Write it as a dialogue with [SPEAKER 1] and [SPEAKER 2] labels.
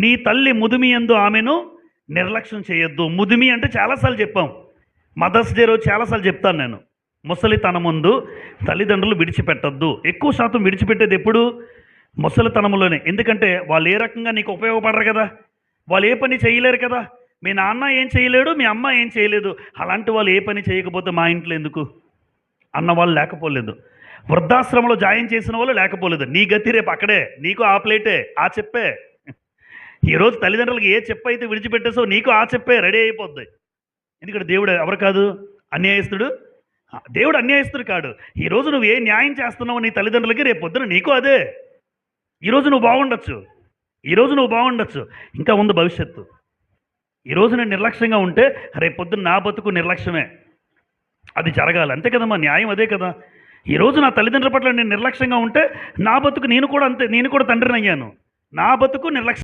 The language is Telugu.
[SPEAKER 1] నీ తల్లి ముదిమి యందు ఆమెను నిర్లక్ష్యం చేయొద్దు. ముదిమి అంటే చాలాసార్లు చెప్పాం. మదర్స్ డే రోజు చాలాసార్లు చెప్తాను నేను. ముసలితనం ముందు తల్లిదండ్రులు విడిచిపెట్టద్దు. ఎక్కువ శాతం విడిచిపెట్టేది ఎప్పుడు? ముసలితనంలోనే. ఎందుకంటే వాళ్ళు ఏ రకంగా నీకు ఉపయోగపడరు కదా, వాళ్ళు ఏ పని చేయలేరు కదా. మీ నాన్న ఏం చేయలేడు, మీ అమ్మ ఏం చేయలేదు. అలాంటి వాళ్ళు ఏ పని చేయకపోతే మా ఇంట్లో ఎందుకు అన్నవాళ్ళు లేకపోలేదు. వృద్ధాశ్రమంలో జాయిన్ చేసిన వాళ్ళు లేకపోలేదు. నీ గతి రేపు అక్కడే, నీకు ఆ ప్లేటే, ఆ చెప్పే. ఈరోజు తల్లిదండ్రులకి ఏ చెప్పు అయితే విడిచిపెట్టేసో నీకు ఆ చెప్పే రెడీ అయిపోద్ది. ఎందుకంటే దేవుడు ఎవరు కాదు అన్యాయస్తుడు. దేవుడు అన్యాయస్తుడు కాడు. ఈరోజు నువ్వు ఏ న్యాయం చేస్తున్నావు నీ తల్లిదండ్రులకి, రేపు పొద్దున నీకు అదే. ఈరోజు నువ్వు బాగుండొచ్చు, ఇంకా ఉంది భవిష్యత్తు. ఈరోజు నేను నిర్లక్ష్యంగా ఉంటే రేపు పొద్దున్న నా బతుకు నిర్లక్ష్యమే. అది జరగాలి, అంతే కదమ్మా, న్యాయం అదే కదా. ఈరోజు నా తల్లిదండ్రుల పట్ల నేను నిర్లక్ష్యంగా ఉంటే నా బతుకు నేను కూడా అంతే, నేను కూడా తండ్రిని అయ్యాను. నా బతుకు నిర్లక్ష్యం.